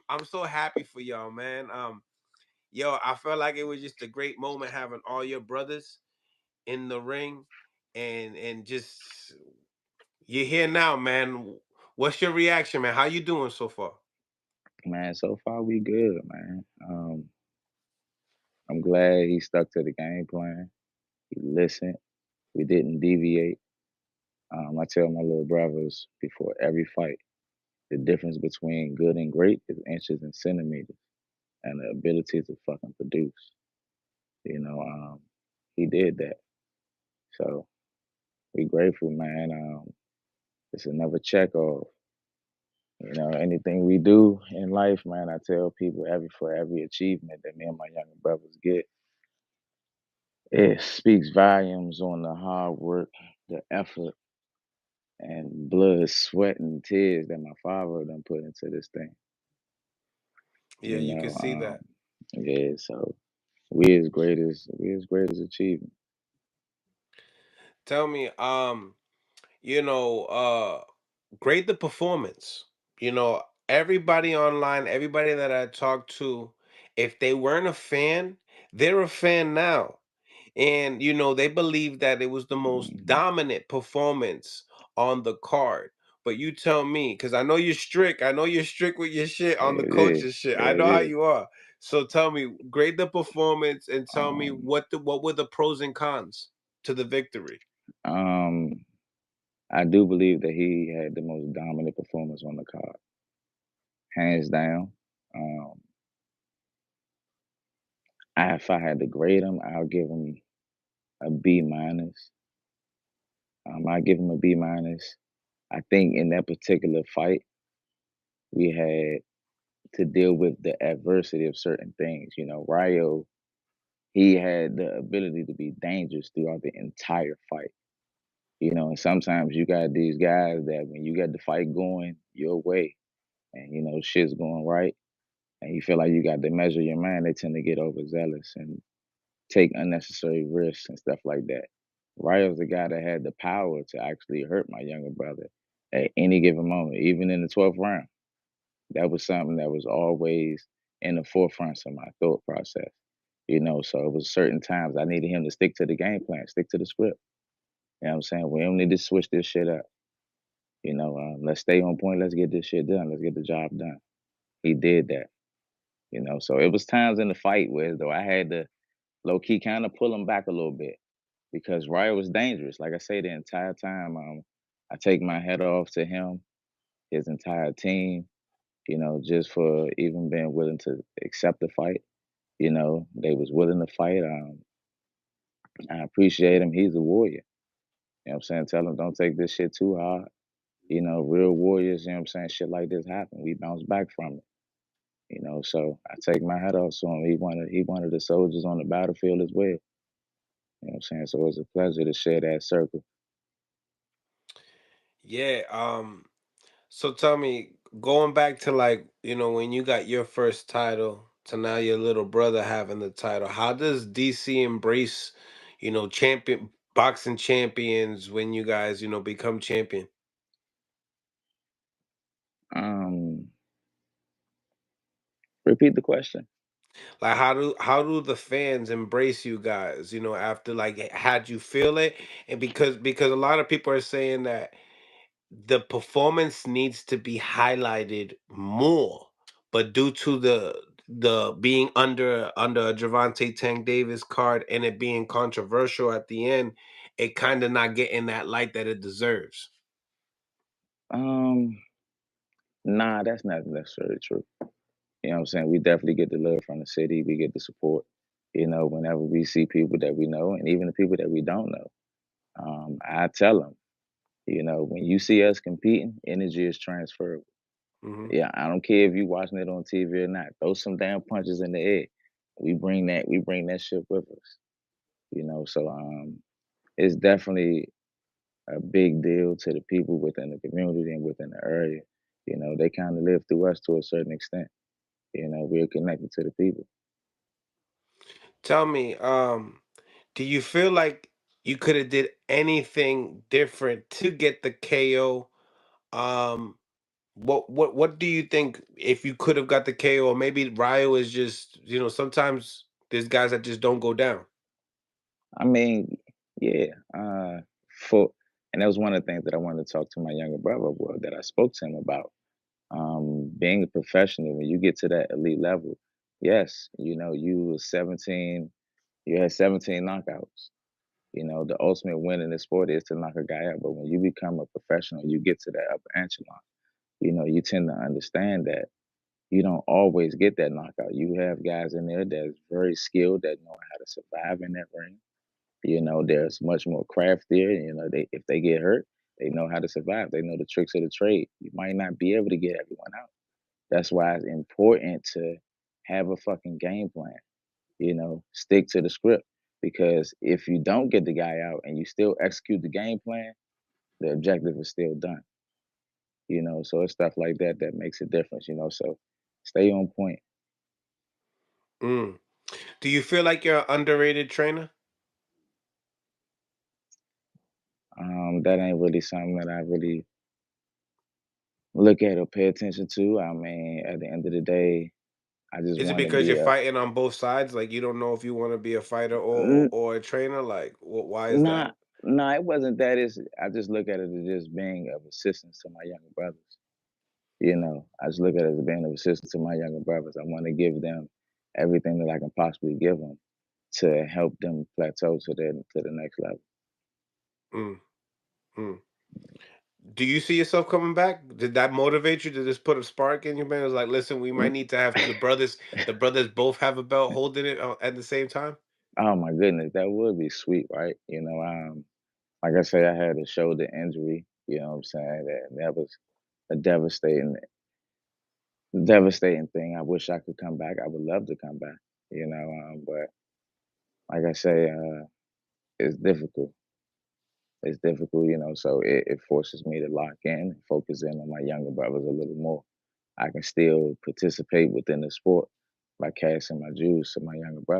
I'm so happy for y'all, man. Yo, I felt like it was just a great moment having all your brothers in the ring, and just you're here now, man. What's your reaction, man? How you doing so far? Man, so far we good, man. I'm glad he stuck to the game plan. He listened. We didn't deviate. I tell my little brothers before every fight, the difference between good and great is inches and centimeters, and the ability to fucking produce. You know, he did that. So we grateful, man. It's another check off. Anything we do in life, man, I tell people for every achievement that me and my younger brothers get, it speaks volumes on the hard work, the effort, and blood, sweat, and tears that my father done put into this thing. Yeah, You you can know, see that. yeah. So we as great as achievement. Tell me, you know, grade the performance. Everybody online, everybody that I talked to, if they weren't a fan, they're a fan now. And they believe that it was the most Mhm. dominant performance on the card. But you tell me, because I know you're strict. I know you're strict with your shit on the It is, coaches shit. I it know how is. you are. So tell me, grade the performance and tell me Um, what were the pros and cons to the victory. um, I do believe that he had the most dominant performance on the card, hands down. Um, if I had to grade him, I'll give him a B minus. I give him a B minus. I think in that particular fight, we had to deal with the adversity of certain things. Rayo, he had the ability to be dangerous throughout the entire fight. And sometimes you got these guys that when you got the fight going your way and shit's going right and you feel like you got to measure your man, they tend to get overzealous and take unnecessary risks and stuff like that. Rayo's the guy that had the power to actually hurt my younger brother at any given moment, even in the 12th round. That was something that was always in the forefront of my thought process. So it was certain times I needed him to stick to the game plan, stick to the script. You know what I'm saying? We don't need to switch this shit up. Let's stay on point. Let's get this shit done. Let's get the job done. He did that. So it was times in the fight where though I had to low key kind of pull him back a little bit because Ryo was dangerous. Like I say, the entire time, I take my head off to him, his entire team. Just for even being willing to accept the fight. They was willing to fight. I appreciate him. He's a warrior. You know what I'm saying? Tell him don't take this shit too hard. Real warriors, you know what I'm saying? Shit like this happen. We bounce back from it. So I take my hat off to him. He one of the soldiers on the battlefield as well. You know what I'm saying? So it's a pleasure to share that circle. Yeah. So tell me, going back to like, when you got your first title to now your little brother having the title, how does DC embrace, champion boxing champions when you guys, become champion? Um, Repeat the question. Like how do the fans embrace you guys, after like had you feel it? And because a lot of people are saying that the performance needs to be highlighted more, but due to the being under a Javante Tank Davis card and it being controversial at the end, it kind of not getting that light that it deserves. Um, nah, that's not necessarily true. You know what I'm saying? We definitely get the love from the city. We get the support. Whenever we see people that we know, and even the people that we don't know, I tell them, when you see us competing, energy is transferable. Hmm. Yeah, I don't care if you watching it on TV or not. Throw some damn punches in the air. We bring that shit with us. So it's definitely a big deal to the people within the community and within the area. They kind of live through us to a certain extent. We're connected to the people. Tell me, do you feel like you could have did anything different to get the KO? Um, What do you think if you could have got the KO, or maybe Rayo is just, sometimes there's guys that just don't go down. I mean, yeah, for and that was one of the things that I wanted to talk to my younger brother, well, that I spoke to him about. Being a professional, when you get to that elite level, yes, you was 17, you had 17 knockouts. The ultimate win in this sport is to knock a guy out. But when you become a professional, you get to that upper echelon, you tend to understand that you don't always get that knockout. You have guys in there that's very skilled that know how to survive in that ring. There's much more craft there. If they get hurt, they know how to survive. They know the tricks of the trade. You might not be able to get everyone out. That's why it's important to have a fucking game plan. Stick to the script. Because if you don't get the guy out and you still execute the game plan, the objective is still done. So it's stuff like that that makes a difference. So stay on point. Mm. Do you feel like you're an underrated trainer? That ain't really something that I really look at or pay attention to. I mean, at the end of the day, I just Is it want to because be you're a fighting on both sides? Like you don't know if you want to be a fighter or a trainer? Like, why is that? nah, nah, it wasn't that. I just look at it as just being of assistance to my younger brothers. I just look at it as being of assistance to my younger brothers. I want to give them everything that I can possibly give them to help them plateau to the next level. Mm, mm. Do you see yourself coming back? Did that motivate you to just put a spark in your man? It was like, listen, we might Mm. need to have the brothers both have a belt holding it at the same time. Oh my goodness, that would be sweet, right? Like I say, I had a shoulder injury. You know what I'm saying? That was a devastating thing. I wish I could come back. I would love to come back. But like I say, it's difficult. It's difficult, so it forces me to lock in, focus in on my younger brothers a little more. I can still participate within the sport by casting my jewels to my younger brother.